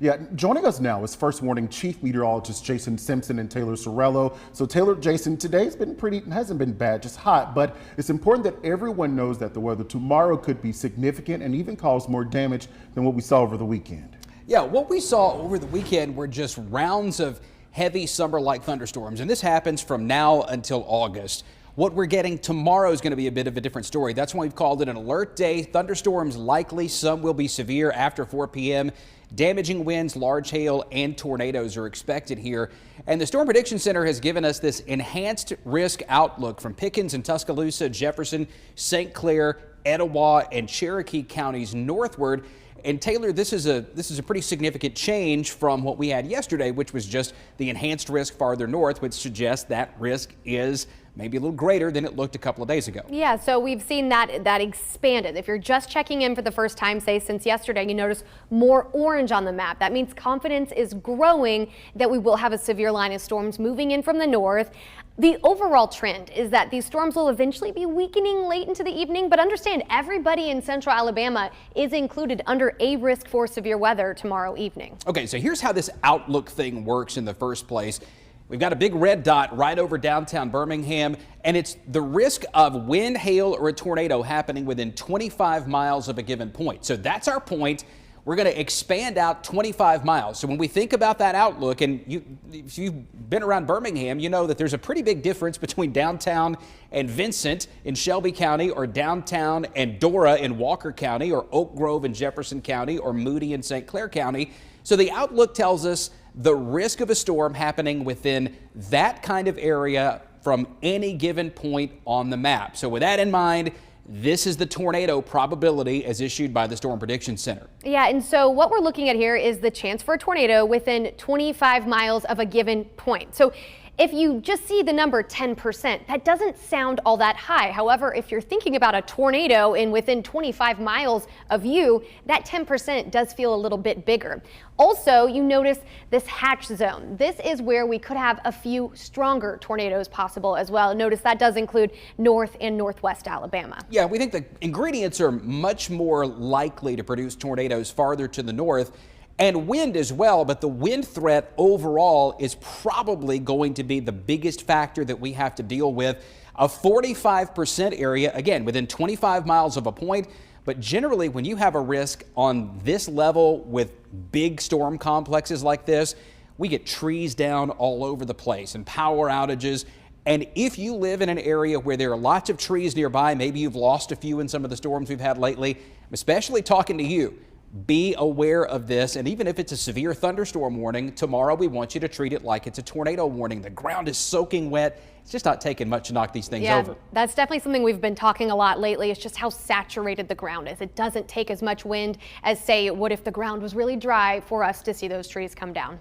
Yeah, joining us now is First Warning Chief Meteorologist Jason Simpson and Taylor Sorello. So Taylor, Jason, today's been hasn't been bad, just hot, but it's important that everyone knows that the weather tomorrow could be significant and even cause more damage than what we saw over the weekend. Yeah, what we saw over the weekend were just rounds of heavy summer-like thunderstorms, and this happens from now until August. What we're getting tomorrow is going to be a bit of a different story. That's why we've called it an alert day. Thunderstorms likely, some will be severe after 4 p.m. Damaging winds, large hail, and tornadoes are expected here. And the Storm Prediction Center has given us this enhanced risk outlook from Pickens and Tuscaloosa, Jefferson, St. Clair, Etowah, and Cherokee counties northward. And Taylor, this is a pretty significant change from what we had yesterday, which was just the enhanced risk farther north, which suggests that risk is maybe a little greater than it looked a couple of days ago. Yeah, so we've seen that expanded. If you're just checking in for the first time, say since yesterday, you notice more orange on the map. That means confidence is growing that we will have a severe line of storms moving in from the north. The overall trend is that these storms will eventually be weakening late into the evening, but understand everybody in central Alabama is included under a risk for severe weather tomorrow evening. Okay, so here's how this outlook thing works in the first place. We've got a big red dot right over downtown Birmingham, and it's the risk of wind, hail, or a tornado happening within 25 miles of a given point. So that's our point. We're going to expand out 25 miles. So when we think about that outlook, and if you've been around Birmingham, you know that there's a pretty big difference between downtown and Vincent in Shelby County, or downtown and Dora in Walker County, or Oak Grove in Jefferson County, or Moody in St. Clair County. So the outlook tells us the risk of a storm happening within that kind of area from any given point on the map. So with that in mind, this is the tornado probability as issued by the Storm Prediction Center. Yeah, and so what we're looking at here is the chance for a tornado within 25 miles of a given point. So if you just see the number 10%, that doesn't sound all that high. However, if you're thinking about a tornado in within 25 miles of you, that 10% does feel a little bit bigger. Also, you notice this hatch zone. This is where we could have a few stronger tornadoes possible as well. Notice that does include north and northwest Alabama. Yeah, we think the ingredients are much more likely to produce tornadoes farther to the north, and wind as well, but the wind threat overall is probably going to be the biggest factor that we have to deal with. A 45% area, again, within 25 miles of a point, but generally when you have a risk on this level with big storm complexes like this, we get trees down all over the place and power outages. And if you live in an area where there are lots of trees nearby, maybe you've lost a few in some of the storms we've had lately, I'm especially talking to you. Be aware of this, and even if it's a severe thunderstorm warning, tomorrow we want you to treat it like it's a tornado warning. The ground is soaking wet. It's just not taking much to knock these things over. That's definitely something we've been talking a lot lately. It's just how saturated the ground is. It doesn't take as much wind as, say, it would if the ground was really dry for us to see those trees come down.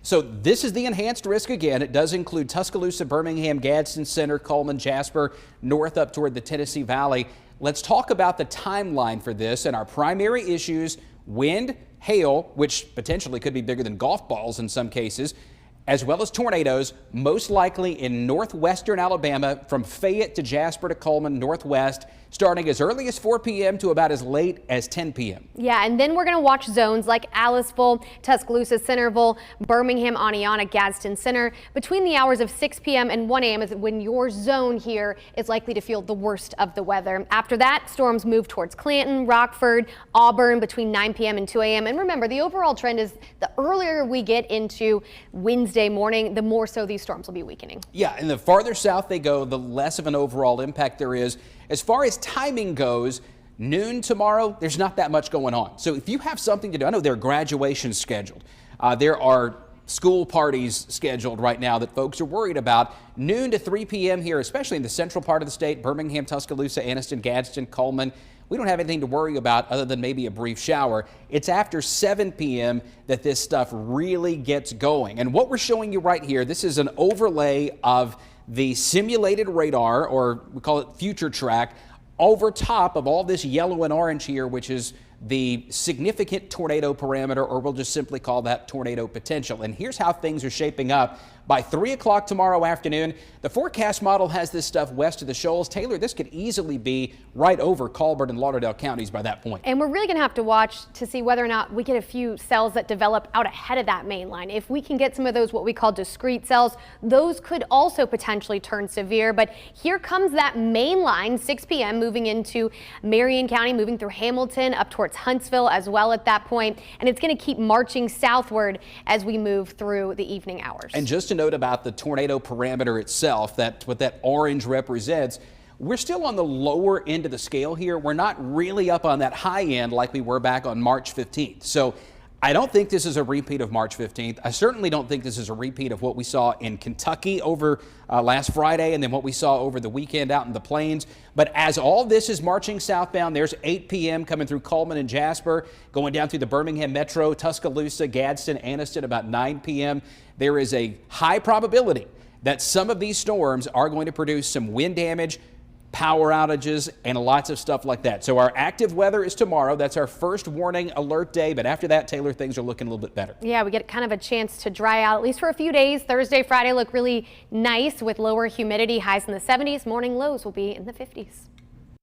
So this is the enhanced risk again. It does include Tuscaloosa, Birmingham, Gadsden Center, Coleman, Jasper, north up toward the Tennessee Valley. Let's talk about the timeline for this and our primary issues: wind, hail, which potentially could be bigger than golf balls in some cases, as well as tornadoes, most likely in northwestern Alabama from Fayette to Jasper to Coleman, northwest, starting as early as 4 p.m. to about as late as 10 p.m. Yeah, and then we're going to watch zones like Aliceville, Tuscaloosa, Centerville, Birmingham, Aniana, Gadsden Center. Between the hours of 6 p.m. and 1 a.m. is when your zone here is likely to feel the worst of the weather. After that, storms move towards Clanton, Rockford, Auburn between 9 p.m. and 2 a.m. And remember, the overall trend is the earlier we get into Wednesday morning, the more so these storms will be weakening. Yeah, and the farther south they go, the less of an overall impact there is. As far as timing goes, noon tomorrow, there's not that much going on. So if you have something to do, I know there are graduations scheduled. There are school parties scheduled right now that folks are worried about. Noon to 3 p.m. here, especially in the central part of the state, Birmingham, Tuscaloosa, Anniston, Gadsden, Coleman. We don't have anything to worry about other than maybe a brief shower. It's after 7 p.m. that this stuff really gets going. And what we're showing you right here, this is an overlay of the simulated radar, or we call it future track, over top of all this yellow and orange here, which is the significant tornado parameter, or we'll just simply call that tornado potential. And here's how things are shaping up by 3 o'clock tomorrow afternoon. The forecast model has this stuff west of the Shoals. Taylor, this could easily be right over Colbert and Lauderdale counties by that point. And we're really going to have to watch to see whether or not we get a few cells that develop out ahead of that main line. If we can get some of those what we call discrete cells, those could also potentially turn severe. But here comes that main line, 6 p.m. moving into Marion County, moving through Hamilton up towards Huntsville as well at that point. And it's going to keep marching southward as we move through the evening hours. And just a note about the tornado parameter itself, that what that orange represents, we're still on the lower end of the scale here. We're not really up on that high end like we were back on March 15th. So I don't think this is a repeat of March 15th. I certainly don't think this is a repeat of what we saw in Kentucky over last Friday and then what we saw over the weekend out in the plains. But as all this is marching southbound, there's 8 p.m. coming through Coleman and Jasper, going down through the Birmingham Metro, Tuscaloosa, Gadsden, Anniston about 9 p.m. There is a high probability that some of these storms are going to produce some wind damage, power outages, and lots of stuff like that. So our active weather is tomorrow. That's our first warning alert day. But after that, Taylor, things are looking a little bit better. Yeah, we get kind of a chance to dry out, at least for a few days. Thursday, Friday look really nice with lower humidity, highs in the 70s. Morning lows will be in the 50s.